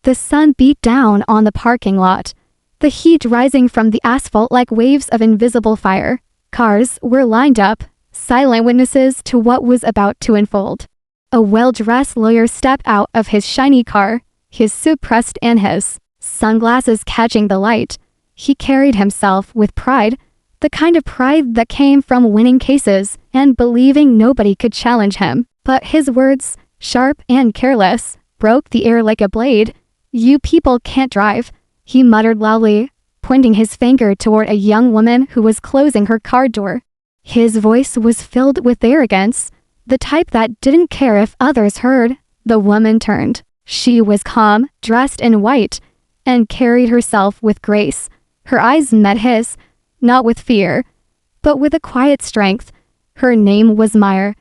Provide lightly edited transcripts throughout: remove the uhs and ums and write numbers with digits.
The sun beat down on the parking lot, the heat rising from the asphalt like waves of invisible fire. Cars were lined up, silent witnesses to what was about to unfold. A well-dressed lawyer stepped out of his shiny car, his suit pressed and his sunglasses catching the light. He carried himself with pride, the kind of pride that came from winning cases and believing nobody could challenge him. But his words, sharp and careless, broke the air like a blade. "You people can't drive," he muttered loudly, pointing his finger toward a young woman who was closing her car door. His voice was filled with arrogance, the type that didn't care if others heard. The woman turned. She was calm, dressed in white, and carried herself with grace. Her eyes met his, not with fear, but with a quiet strength. Her name was Meyer,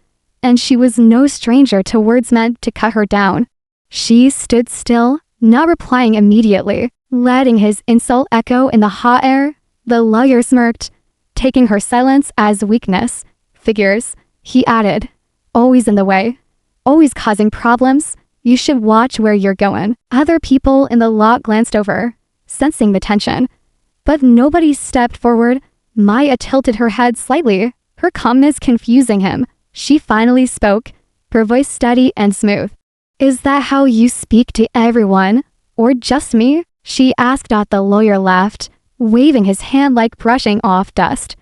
and she was no stranger to words meant to cut her down. She stood still, not replying immediately, letting his insult echo in the hot air. The lawyer smirked, taking her silence as weakness. "Figures," he added. "Always in the way. Always causing problems. You should watch where you're going." Other people in the lot glanced over, sensing the tension. But nobody stepped forward. Maya tilted her head slightly, her calmness confusing him. She finally spoke, her voice steady and smooth. "Is that how you speak to everyone? Or just me?" she asked. The lawyer laughed, waving his hand like brushing off dust.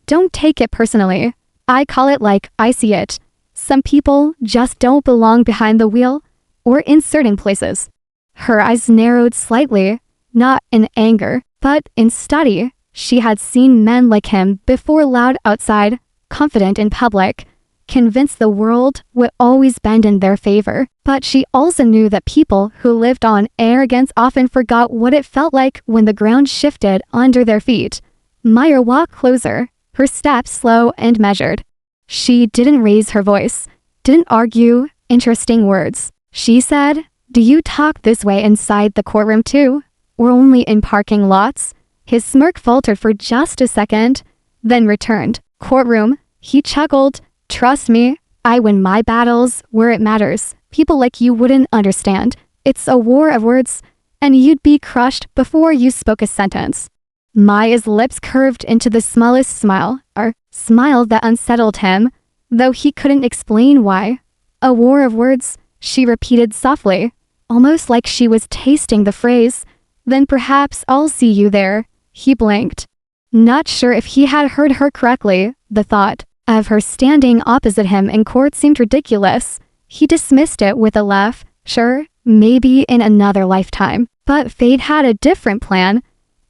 "Don't take it personally. I call it like I see it. Some people just don't belong behind the wheel, or in certain places." Her eyes narrowed slightly, not in anger, but in study. She had seen men like him before, loud outside, confident in public, convinced the world would always bend in their favor. But she also knew that people who lived on arrogance often forgot what it felt like when the ground shifted under their feet. Meyer walked closer, her steps slow and measured. She didn't raise her voice, didn't argue interesting words. She said, "Do you talk this way inside the courtroom too? Or only in parking lots?" His smirk faltered for just a second, then returned. "Courtroom," he chuckled. "Trust me, I win my battles where it matters. People like you wouldn't understand. It's a war of words, and you'd be crushed before you spoke a sentence." Maya's lips curved into the smallest smile, a smile that unsettled him, though he couldn't explain why. "A war of words," she repeated softly, almost like she was tasting the phrase. "Then perhaps I'll see you there." He blinked, not sure if he had heard her correctly. The thought of her standing opposite him in court seemed ridiculous. He dismissed it with a laugh. Sure, maybe in another lifetime. But fate had a different plan.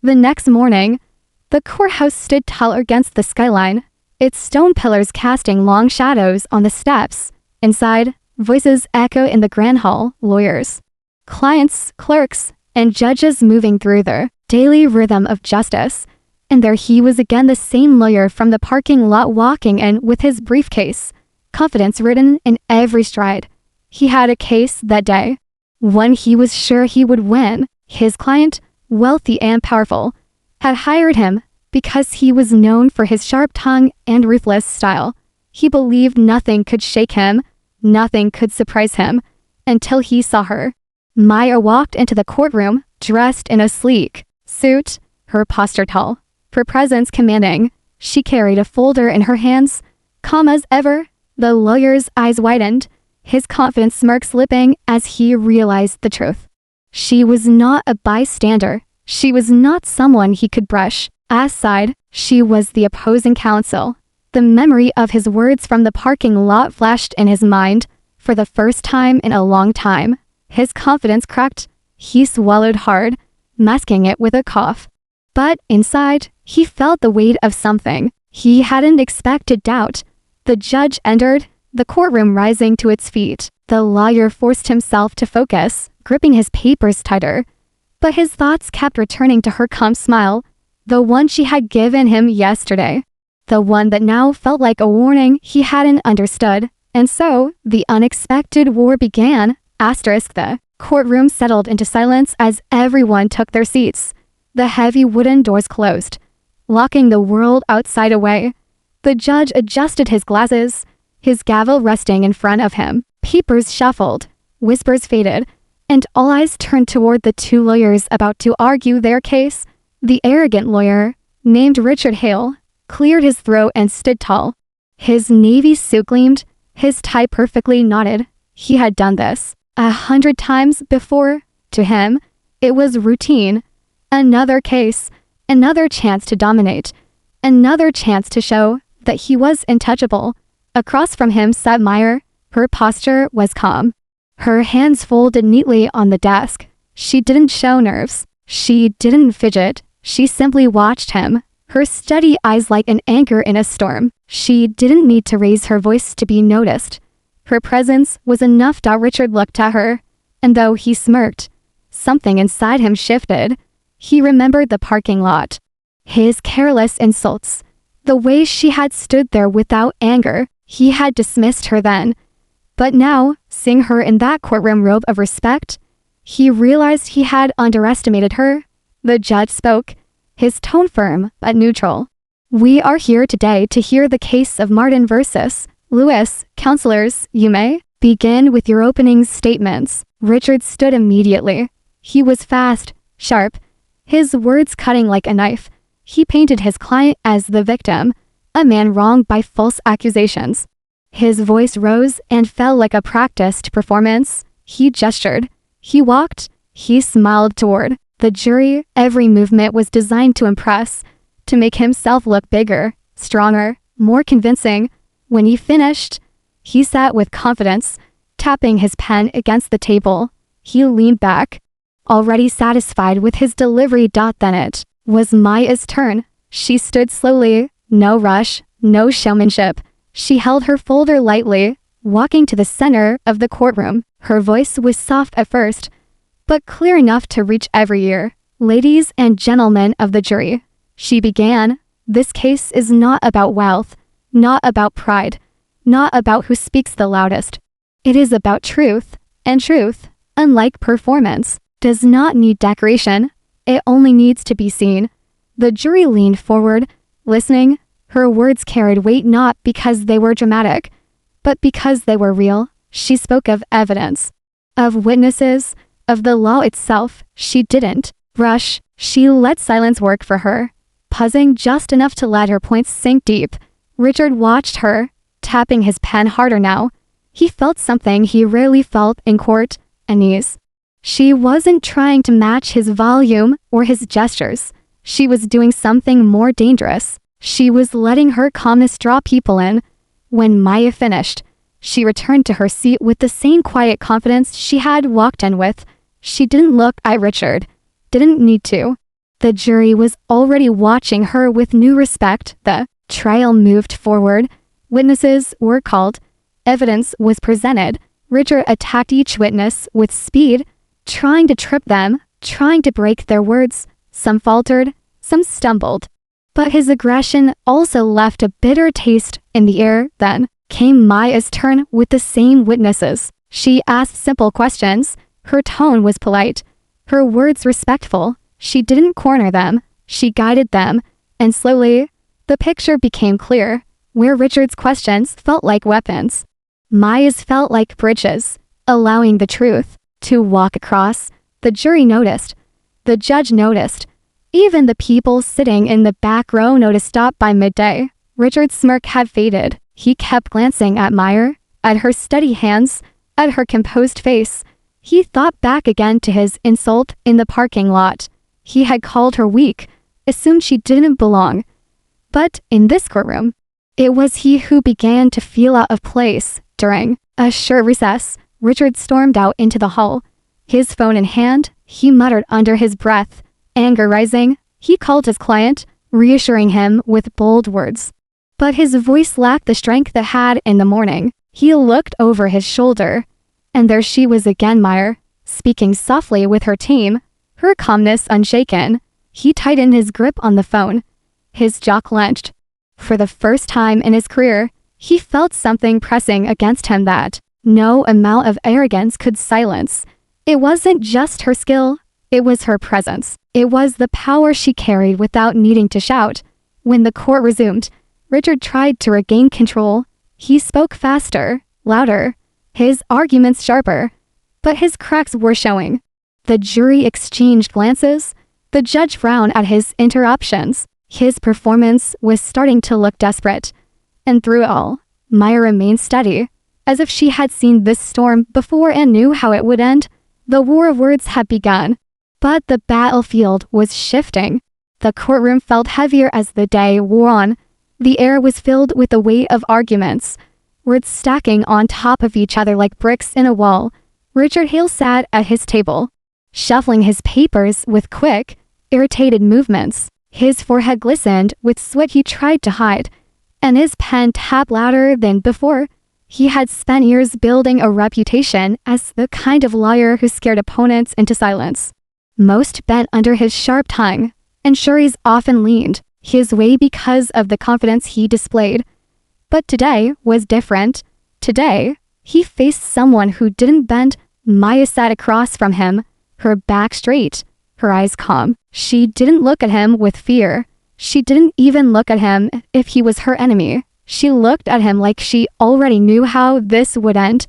The next morning, the courthouse stood tall against the skyline, its stone pillars casting long shadows on the steps. Inside, voices echoed in the grand hall, lawyers, clients, clerks, and judges moving through the daily rhythm of justice. And there he was again, the same lawyer from the parking lot, walking in with his briefcase, confidence written in every stride. He had a case that day, one he was sure he would win. His client, wealthy and powerful, had hired him because he was known for his sharp tongue and ruthless style. He believed nothing could shake him, nothing could surprise him, until he saw her. Maya walked into the courtroom, dressed in a sleek suit, her posture tall, her presence commanding. She carried a folder in her hands, calm as ever. The lawyer's eyes widened, his confident smirk slipping as he realized the truth. She was not a bystander. She was not someone he could brush aside. She was the opposing counsel. The memory of his words from the parking lot flashed in his mind. For the first time in a long time, his confidence cracked. He swallowed hard, masking it with a cough. But inside, he felt the weight of something he hadn't expected. Doubt. The judge entered, the courtroom rising to its feet. The lawyer forced himself to focus, gripping his papers tighter. But his thoughts kept returning to her calm smile, the one she had given him yesterday. The one that now felt like a warning he hadn't understood. And so, the unexpected war began. The courtroom settled into silence as everyone took their seats. The heavy wooden doors closed, locking the world outside away. The judge adjusted his glasses, his gavel resting in front of him. Papers shuffled, whispers faded, and all eyes turned toward the two lawyers about to argue their case. The arrogant lawyer, named Richard Hale, cleared his throat and stood tall. His navy suit gleamed, his tie perfectly knotted. He had done this 100 times before. To him, it was routine. Another case, another chance to dominate, another chance to show that he was untouchable. Across from him sat Meyer. Her posture was calm. Her hands folded neatly on the desk. She didn't show nerves. She didn't fidget. She simply watched him, her steady eyes like an anchor in a storm. She didn't need to raise her voice to be noticed. Her presence was enough. Richard looked at her, and though he smirked, something inside him shifted. He remembered the parking lot, his careless insults, the way she had stood there without anger. He had dismissed her then. But now, seeing her in that courtroom robe of respect, he realized he had underestimated her. The judge spoke, his tone firm but neutral. "We are here today to hear the case of Martin versus Lewis. Counselors, you may begin with your opening statements." Richard stood immediately. He was fast, sharp, his words cutting like a knife. He painted his client as the victim, a man wronged by false accusations. His voice rose and fell like a practiced performance. He gestured. He walked. He smiled toward the jury. Every movement was designed to impress, to make himself look bigger, stronger, more convincing. When he finished, he sat with confidence, tapping his pen against the table. He leaned back, already satisfied with his delivery. Then it was Maya's turn. She stood slowly, no rush, no showmanship. She held her folder lightly, walking to the center of the courtroom. Her voice was soft at first, but clear enough to reach every ear. "Ladies and gentlemen of the jury," she began, "this case is not about wealth, not about pride, not about who speaks the loudest. It is about truth, and truth, unlike performance, does not need decoration. It only needs to be seen." The jury leaned forward, listening. Her words carried weight not because they were dramatic, but because they were real. She spoke of evidence, of witnesses, of the law itself. She didn't rush. She let silence work for her, pausing just enough to let her points sink deep. Richard watched her, tapping his pen harder now. He felt something he rarely felt in court, unease. She wasn't trying to match his volume or his gestures. She was doing something more dangerous. She was letting her calmness draw people in. When Maya finished, she returned to her seat with the same quiet confidence she had walked in with. She didn't look at Richard, didn't need to. The jury was already watching her with new respect. The trial moved forward. Witnesses were called. Evidence was presented. Richard attacked each witness with speed, trying to trip them, trying to break their words. Some faltered, some stumbled. But his aggression also left a bitter taste in the air. Then came Maya's turn with the same witnesses. She asked simple questions. Her tone was polite, her words respectful. She didn't corner them. She guided them, and slowly, the picture became clear. Where Richard's questions felt like weapons, Maya's felt like bridges, allowing the truth to walk across. The jury noticed. The judge noticed. Even the people sitting in the back row noticed. Stopped by midday. Richard's smirk had faded. He kept glancing at Meyer, at her steady hands, at her composed face. He thought back again to his insult in the parking lot. He had called her weak, assumed she didn't belong. But in this courtroom, it was he who began to feel out of place. During a short recess, Richard stormed out into the hall. His phone in hand, he muttered under his breath, anger rising. He called his client, reassuring him with bold words. But his voice lacked the strength it had in the morning. He looked over his shoulder, and there she was again, Meyer, speaking softly with her team, her calmness unshaken. He tightened his grip on the phone. His jaw clenched. For the first time in his career, he felt something pressing against him that no amount of arrogance could silence. It wasn't just her skill, it was her presence. It was the power she carried without needing to shout. When the court resumed, Richard tried to regain control. He spoke faster, louder, his arguments sharper. but his cracks were showing. The jury exchanged glances. The judge frowned at his interruptions. His performance was starting to look desperate. And through it all, Maya remained steady, as if she had seen this storm before and knew how it would end. The war of words had begun. But the battlefield was shifting. The courtroom felt heavier as the day wore on. The air was filled with the weight of arguments, words stacking on top of each other like bricks in a wall. Richard Hale sat at his table, shuffling his papers with quick, irritated movements. His forehead glistened with sweat he tried to hide, and his pen tapped louder than before. He had spent years building a reputation as the kind of lawyer who scared opponents into silence. Most bent under his sharp tongue, and juries often leaned his way because of the confidence he displayed. But today was different. Today, he faced someone who didn't bend. Maya sat across from him, her back straight, her eyes calm. She didn't look at him with fear. She didn't even look at him if he was her enemy. She looked at him like she already knew how this would end,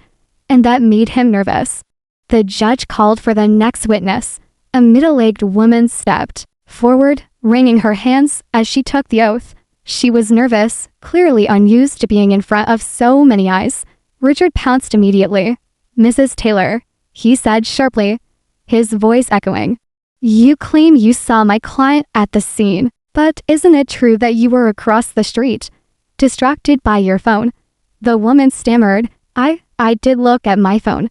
and that made him nervous. The judge called for the next witness. A middle-aged woman stepped forward, wringing her hands as she took the oath. She was nervous, clearly unused to being in front of so many eyes. Richard pounced immediately. "Mrs. Taylor," he said sharply, his voice echoing. "You claim you saw my client at the scene, but isn't it true that you were across the street, distracted by your phone?" The woman stammered, I did look at my phone."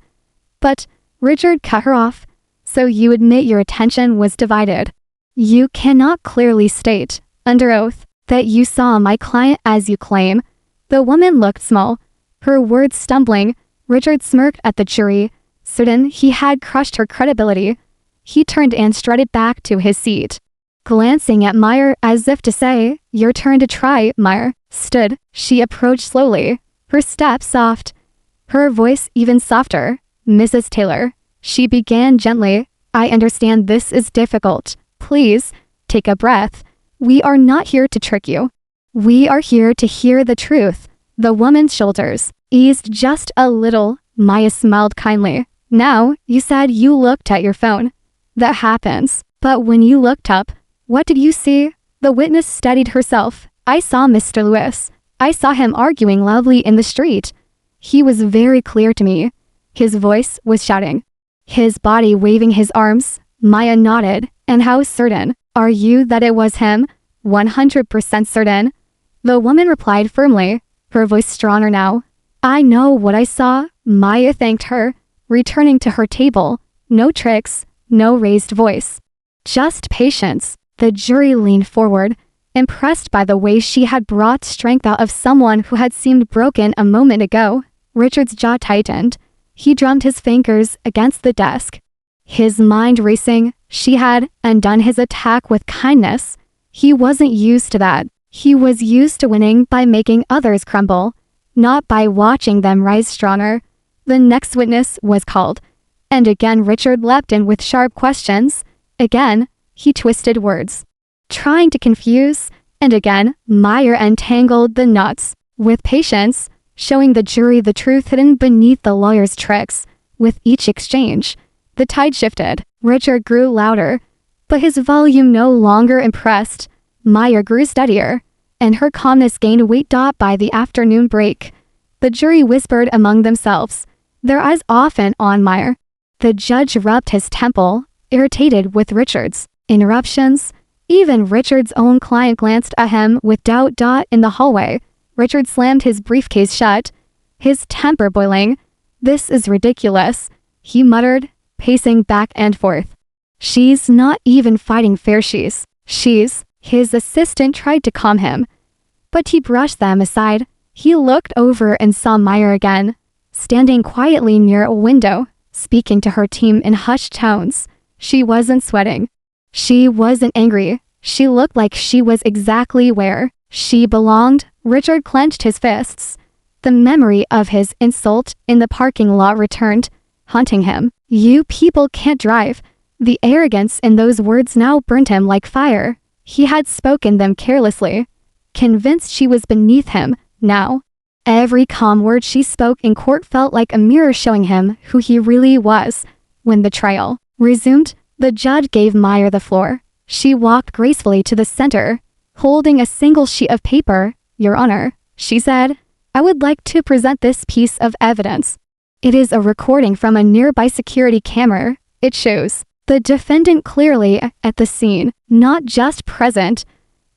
"But," Richard cut her off, "so you admit your attention was divided. You cannot clearly state, under oath, that you saw my client as you claim." The woman looked small, her words stumbling. Richard smirked at the jury, certain he had crushed her credibility. He turned and strutted back to his seat, glancing at Meyer as if to say, "Your turn to try." Meyer stood. She approached slowly, her step soft, her voice even softer. "Mrs. Taylor," she began gently, "I understand this is difficult. Please, take a breath. We are not here to trick you. We are here to hear the truth." The woman's shoulders eased just a little. Maya smiled kindly. "Now, you said you looked at your phone. That happens. But when you looked up, what did you see?" The witness steadied herself. "I saw Mr. Lewis. I saw him arguing loudly in the street. He was very clear to me." His voice was shouting, his body waving his arms. Maya nodded. "And how certain are you that it was him?" 100% certain." The woman replied firmly, her voice stronger now. "I know what I saw." Maya thanked her, returning to her table. No tricks, no raised voice. Just patience. The jury leaned forward, impressed by the way she had brought strength out of someone who had seemed broken a moment ago. Richard's jaw tightened. He drummed his fingers against the desk, his mind racing. She had undone his attack with kindness. He wasn't used to that. He was used to winning by making others crumble, not by watching them rise stronger. The next witness was called, and again Richard leapt in with sharp questions. Again, he twisted words, trying to confuse, and again, Meyer untangled the knots with patience, showing the jury the truth hidden beneath the lawyer's tricks. With each exchange, the tide shifted. Richard grew louder, but his volume no longer impressed. Meyer grew steadier, and her calmness gained weight. By the afternoon break, the jury whispered among themselves, their eyes often on Meyer. The judge rubbed his temple, irritated with Richard's interruptions. Even Richard's own client glanced at him with doubt. In the hallway, Richard slammed his briefcase shut, his temper boiling. "This is ridiculous," he muttered, pacing back and forth. "She's not even fighting fair. She's..." His assistant tried to calm him, but he brushed them aside. He looked over and saw Meyer again, standing quietly near a window, speaking to her team in hushed tones. She wasn't sweating. She wasn't angry. She looked like she was exactly where she belonged. Richard clenched his fists. The memory of his insult in the parking lot returned, haunting him. "You people can't drive." The arrogance in those words now burned him like fire. He had spoken them carelessly, convinced she was beneath him. Now, Every calm word she spoke in court felt like a mirror showing him who he really was. When the trial resumed, the judge gave Meyer the floor. She walked gracefully to the center, holding a single sheet of paper. "Your Honor," she said, "I would like to present this piece of evidence. It is a recording from a nearby security camera. It shows the defendant clearly at the scene, not just present,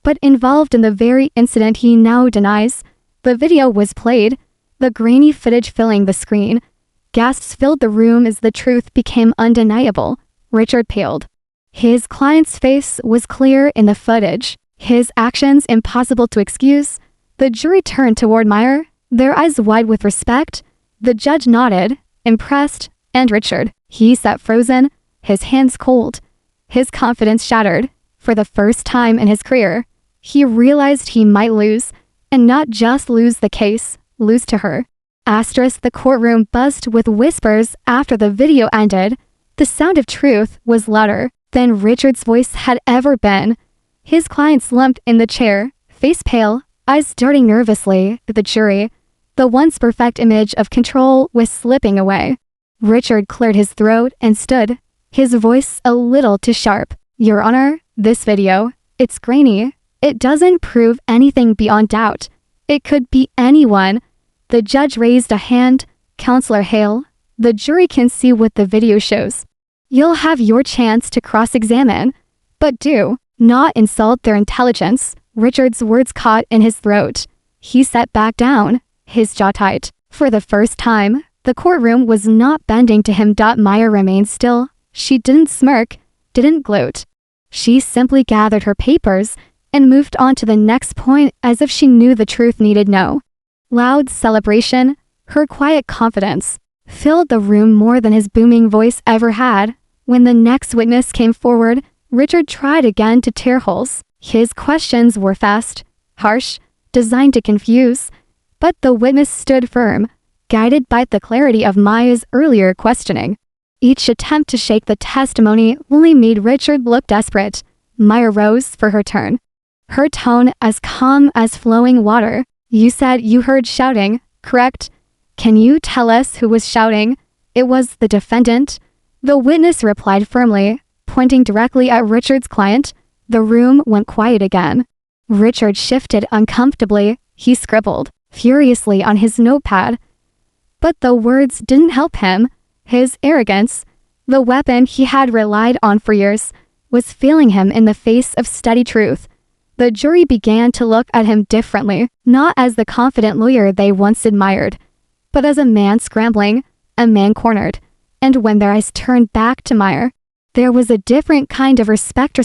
but involved in the very incident he now denies." The video was played, the grainy footage filling the screen. Gasps filled the room as the truth became undeniable. Richard paled. His client's face was clear in the footage, his actions impossible to excuse. The jury turned toward Meyer, their eyes wide with respect. The judge nodded, impressed, and Richard, he sat frozen, his hands cold, his confidence shattered. For the first time in his career, he realized he might lose, and not just lose the case, lose to her. The courtroom buzzed with whispers after the video ended. The sound of truth was louder than Richard's voice had ever been. His client slumped in the chair, face pale, eyes darting nervously at the jury. The once perfect image of control was slipping away. Richard cleared his throat and stood, his voice a little too sharp. "Your Honor, this video, it's grainy. It doesn't prove anything beyond doubt. It could be anyone." The judge raised a hand. "Counselor Hale, the jury can see what the video shows. You'll have your chance to cross-examine, but do not insult their intelligence." Richard's words caught in his throat. He sat back down, his jaw tight. For the first time, the courtroom was not bending to him. Meyer remained still. She didn't smirk, didn't gloat. She simply gathered her papers and moved on to the next point as if she knew the truth needed no loud celebration. Her quiet confidence filled the room more than his booming voice ever had. When the next witness came forward, Richard tried again to tear holes. His questions were fast, harsh, designed to confuse, but the witness stood firm, guided by the clarity of Maya's earlier questioning. Each attempt to shake the testimony only made Richard look desperate. Maya rose for her turn, her tone as calm as flowing water. "You said you heard shouting, correct? Can you tell us who was shouting?" "It was the defendant," the witness replied firmly, pointing directly at Richard's client. The room went quiet again. Richard shifted uncomfortably. He scribbled furiously on his notepad. But the words didn't help him. His arrogance, the weapon he had relied on for years, was failing him in the face of steady truth. The jury began to look at him differently, not as the confident lawyer they once admired, but as a man scrambling, a man cornered. And when their eyes turned back to Meyer, there was a different kind of respect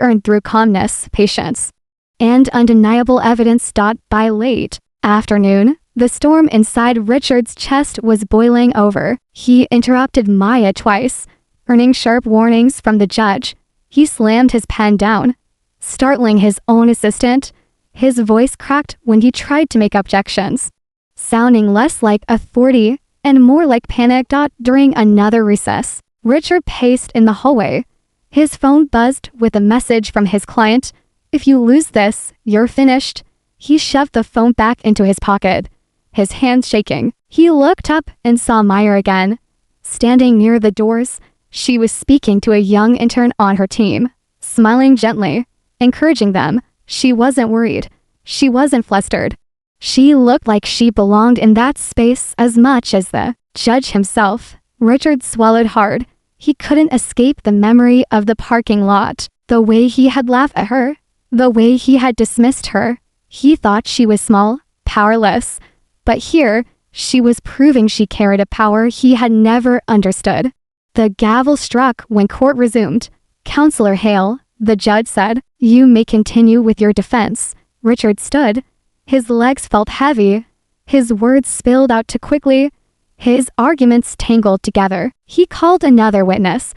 earned through calmness, patience, and undeniable evidence. By late afternoon, the storm inside Richard's chest was boiling over. He interrupted Maya twice, earning sharp warnings from the judge. He slammed his pen down, startling his own assistant. His voice cracked when he tried to make objections, sounding less like authority and more like panic. During another recess, Richard paced in the hallway. His phone buzzed with a message from his client. "If you lose this, you're finished." He shoved the phone back into his pocket, his hands shaking. He looked up and saw Meyer again, standing near the doors. She was speaking to a young intern on her team, smiling gently, encouraging them. She wasn't worried. She wasn't flustered. She looked like she belonged in that space as much as the judge himself. Richard swallowed hard. He couldn't escape the memory of the parking lot, the way he had laughed at her, the way he had dismissed her. He thought she was small, powerless, but here, she was proving she carried a power he had never understood. The gavel struck when court resumed. "Counselor Hale," the judge said, "you may continue with your defense." Richard stood. His legs felt heavy. His words spilled out too quickly. His arguments tangled together. He called another witness,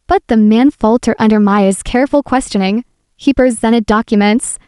but the man faltered under Maya's careful questioning. He presented documents,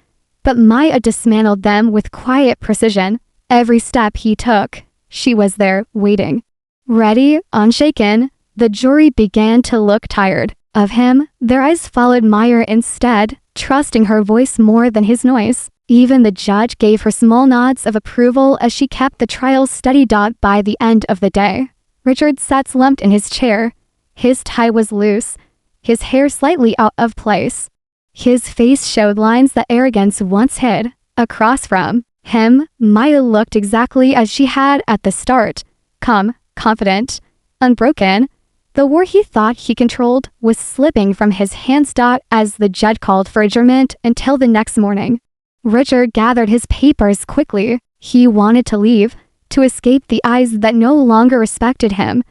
but Maya dismantled them with quiet precision. Every step he took, she was there, waiting, ready, unshaken. The jury began to look tired of him. Their eyes followed Meyer instead, trusting her voice more than his noise. Even the judge gave her small nods of approval as she kept the trial steady. By the end of the day, Richard sat slumped in his chair. His tie was loose, his hair slightly out of place. His face showed lines that arrogance once hid. Across from him, Maya looked exactly as she had at the start. Calm, confident, unbroken. The war he thought he controlled was slipping from his hands. As the judge called for adjournment until the next morning, Richard gathered his papers quickly. He wanted to leave, to escape the eyes that no longer respected him.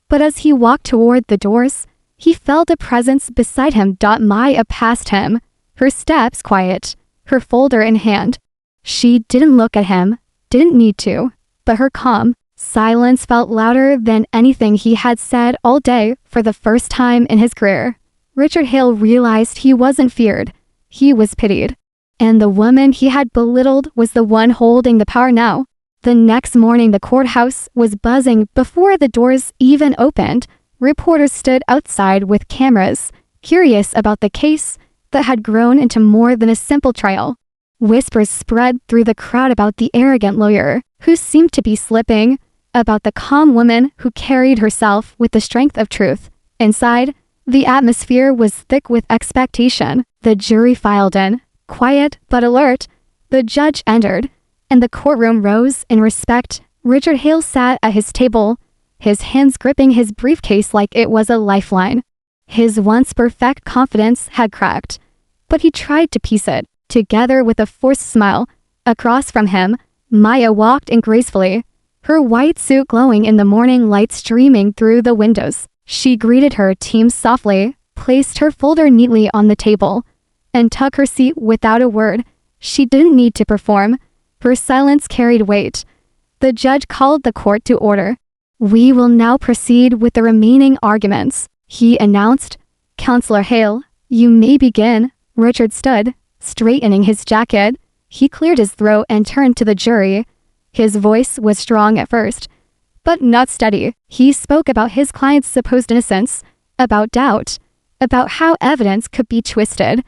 But as he walked toward the doors, he felt a presence beside him. Maya passed him, her steps quiet, her folder in hand. She didn't look at him, didn't need to, but her calm silence felt louder than anything he had said all day. For the first time in his career, Richard Hale realized he wasn't feared, he was pitied. And the woman he had belittled was the one holding the power now. The next morning the courthouse was buzzing before the doors even opened. Reporters stood outside with cameras, curious about the case that had grown into more than a simple trial. Whispers spread through the crowd about the arrogant lawyer who seemed to be slipping, about the calm woman who carried herself with the strength of truth. Inside, the atmosphere was thick with expectation. The jury filed in, quiet but alert. The judge entered, and the courtroom rose in respect. Richard Hale sat at his table, his hands gripping his briefcase like it was a lifeline. His once perfect confidence had cracked, but he tried to piece it together with a forced smile. Across from him, Maya walked in gracefully, her white suit glowing in the morning light streaming through the windows. She greeted her team softly, placed her folder neatly on the table, and took her seat without a word. She didn't need to perform. Her silence carried weight. The judge called the court to order. "We will now proceed with the remaining arguments," he announced. "Counselor Hale, you may begin." Richard stood, straightening his jacket. He cleared his throat and turned to the jury. His voice was strong at first, but not steady. He spoke about his client's supposed innocence, about doubt, about how evidence could be twisted.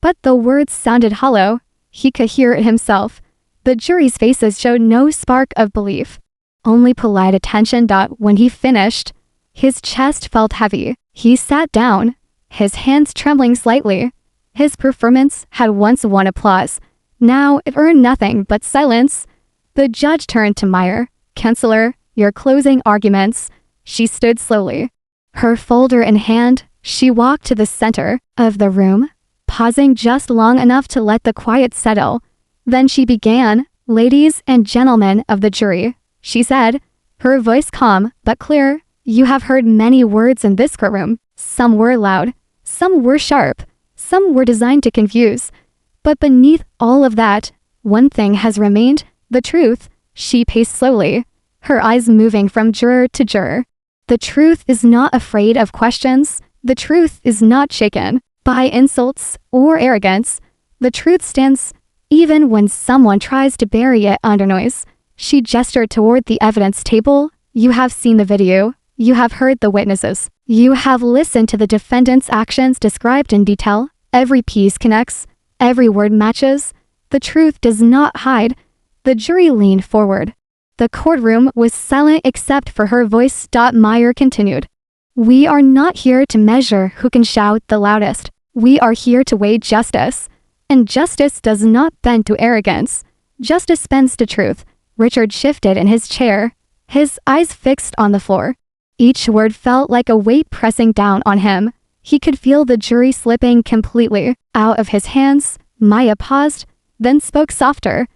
But the words sounded hollow. He could hear it himself. The jury's faces showed no spark of belief, only polite attention. When he finished, his chest felt heavy. He sat down, his hands trembling slightly. His performance had once won applause. Now it earned nothing but silence. The judge turned to Meyer. "Counselor, your closing arguments." She stood slowly, her folder in hand. She walked to the center of the room, pausing just long enough to let the quiet settle. Then she began. "Ladies and gentlemen of the jury," she said, her voice calm but clear, "you have heard many words in this courtroom. Some were loud, some were sharp, some were designed to confuse. But beneath all of that, one thing has remained, the truth." She paced slowly, her eyes moving from juror to juror. "The truth is not afraid of questions. The truth is not shaken by insults or arrogance. The truth stands even when someone tries to bury it under noise." She gestured toward the evidence table. "You have seen the video. You have heard the witnesses. You have listened to the defendant's actions described in detail. Every piece connects. Every word matches. The truth does not hide." The jury leaned forward. The courtroom was silent except for her voice. Meyer continued. "We are not here to measure who can shout the loudest. We are here to weigh justice. And justice does not bend to arrogance. Justice bends to truth." Richard shifted in his chair, his eyes fixed on the floor. Each word felt like a weight pressing down on him. He could feel the jury slipping completely out of his hands. Maya paused, then spoke softer,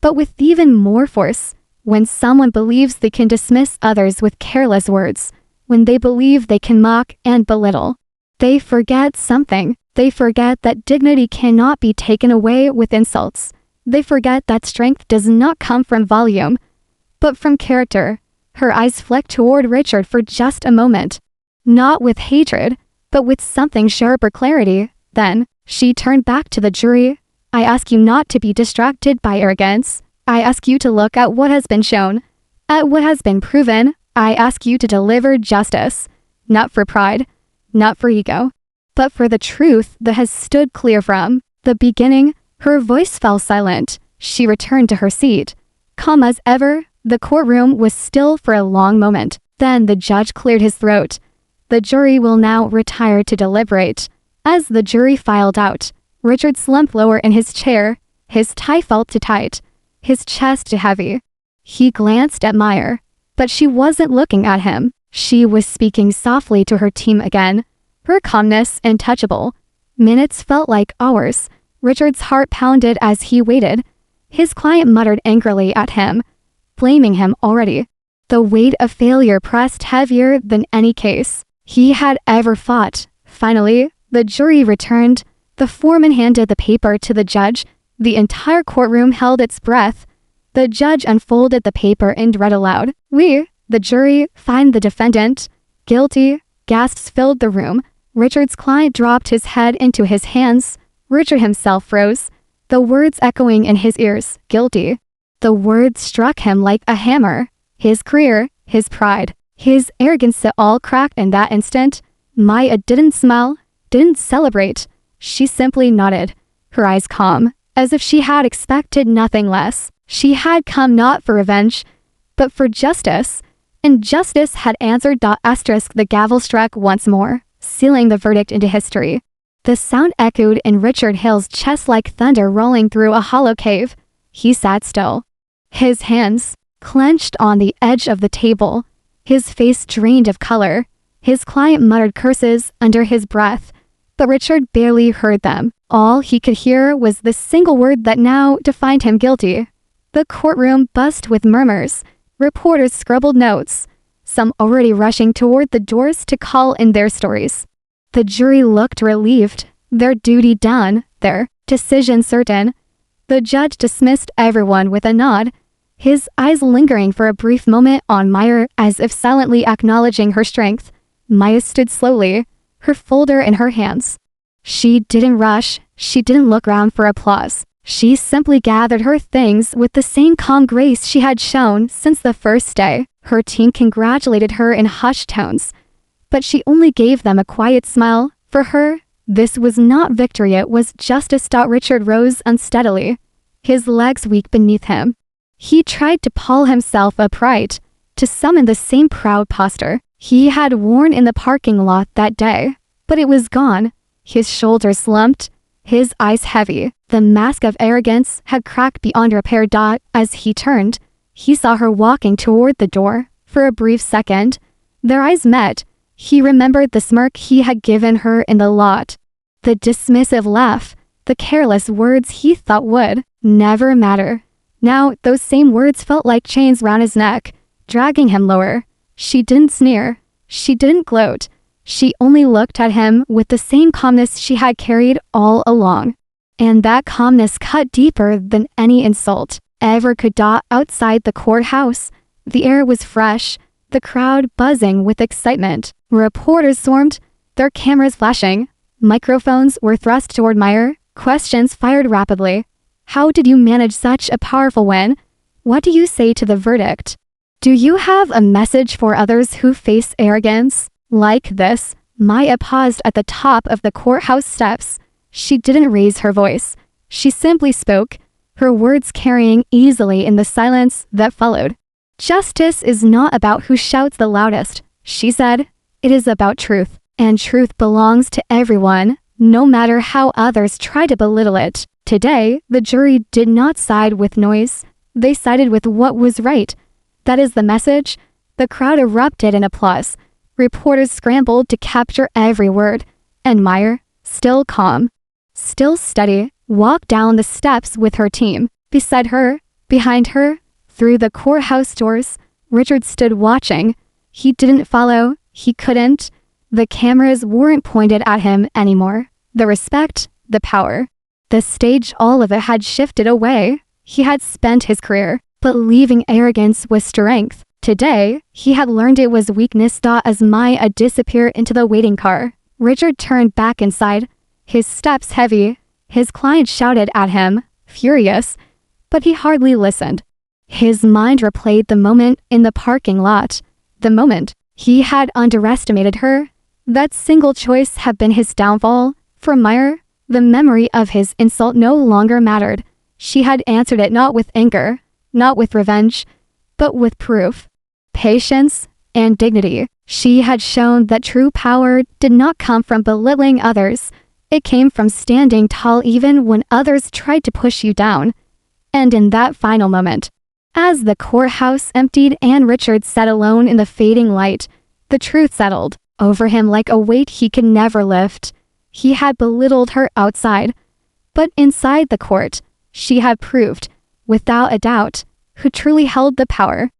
but with even more force. "When someone believes they can dismiss others with careless words, when they believe they can mock and belittle, they forget something. They forget that dignity cannot be taken away with insults. They forget that strength does not come from volume, but from character." Her eyes flicked toward Richard for just a moment, not with hatred, but with something sharper clarity. Then, she turned back to the jury. "I ask you not to be distracted by arrogance. I ask you to look at what has been shown, at what has been proven. I ask you to deliver justice, not for pride, not for ego, but for the truth that has stood clear from the beginning." Her voice fell silent. She returned to her seat. Calm as ever, the courtroom was still for a long moment. Then the judge cleared his throat. The jury will now retire to deliberate. As the jury filed out, Richard slumped lower in his chair. His tie felt too tight, his chest too heavy. He glanced at Meyer, but she wasn't looking at him. She was speaking softly to her team again, her calmness untouchable. Minutes felt like hours. Richard's heart pounded as he waited. His client muttered angrily at him, blaming him already. The weight of failure pressed heavier than any case he had ever fought. Finally, the jury returned. The foreman handed the paper to the judge. The entire courtroom held its breath. The judge unfolded the paper and read aloud. "We, the jury, find the defendant guilty." Gasps filled the room. Richard's client dropped his head into his hands. Richard himself froze, the words echoing in his ears, "Guilty." The words struck him like a hammer. His career, his pride, his arrogance all cracked in that instant. Maya didn't smile, didn't celebrate. She simply nodded, her eyes calm, as if she had expected nothing less. She had come not for revenge, but for justice. And justice had answered. The gavel struck once more, sealing the verdict into history. The sound echoed in Richard Hill's chest like thunder rolling through a hollow cave. He sat still, his hands clenched on the edge of the table, his face drained of color. His client muttered curses under his breath, but Richard barely heard them. All he could hear was the single word that now defined him: guilty. The courtroom buzzed with murmurs. Reporters scribbled notes, some already rushing toward the doors to call in their stories. The jury looked relieved, their duty done, their decision certain. The judge dismissed everyone with a nod, his eyes lingering for a brief moment on Meyer as if silently acknowledging her strength. Maya stood slowly, her folder in her hands. She didn't rush, she didn't look around for applause. She simply gathered her things with the same calm grace she had shown since the first day. Her team congratulated her in hushed tones, but she only gave them a quiet smile. For her, this was not victory, it was justice. Richard rose unsteadily, his legs weak beneath him. He tried to pull himself upright, to summon the same proud posture he had worn in the parking lot that day, but it was gone. His shoulders slumped, his eyes heavy. The mask of arrogance had cracked beyond repair. As he turned, he saw her walking toward the door. For a brief second, their eyes met. He remembered the smirk he had given her in the lot, the dismissive laugh, the careless words he thought would never matter. Now those same words felt like chains round his neck, dragging him lower. She didn't sneer, she didn't gloat. She only looked at him with the same calmness she had carried all along. And that calmness cut deeper than any insult ever could. Outside the courthouse, the air was fresh, the crowd buzzing with excitement. Reporters swarmed, their cameras flashing. Microphones were thrust toward Meyer, questions fired rapidly. How did you manage such a powerful win? What do you say to the verdict? Do you have a message for others who face arrogance like this? Maya paused at the top of the courthouse steps. She didn't raise her voice. She simply spoke, her words carrying easily in the silence that followed. Justice is not about who shouts the loudest, she said. It is about truth, and truth belongs to everyone, no matter how others try to belittle it. Today, the jury did not side with noise. They sided with what was right. That is the message. The crowd erupted in applause. Reporters scrambled to capture every word. And Meyer, still calm, still steady, walked down the steps with her team. Beside her, behind her, through the courthouse doors, Richard stood watching. He didn't follow. He couldn't. The cameras weren't pointed at him anymore. The respect, the power, the stage, all of it had shifted away. He had spent his career believing arrogance was strength. Today, he had learned it was weakness. As Maya disappeared into the waiting car, Richard turned back inside, his steps heavy. His client shouted at him, furious, but he hardly listened. His mind replayed the moment in the parking lot, the moment he had underestimated her. That single choice had been his downfall. For Meyer, The memory of his insult no longer mattered. She had answered it not with anger, not with revenge, but with proof, patience, and dignity. She had shown that true power did not come from belittling others. It came from standing tall even when others tried to push you down. And in that final moment, as the courthouse emptied and Richard sat alone in the fading light, the truth settled over him like a weight he could never lift. He had belittled her outside, but inside the court, she had proved, without a doubt, who truly held the power.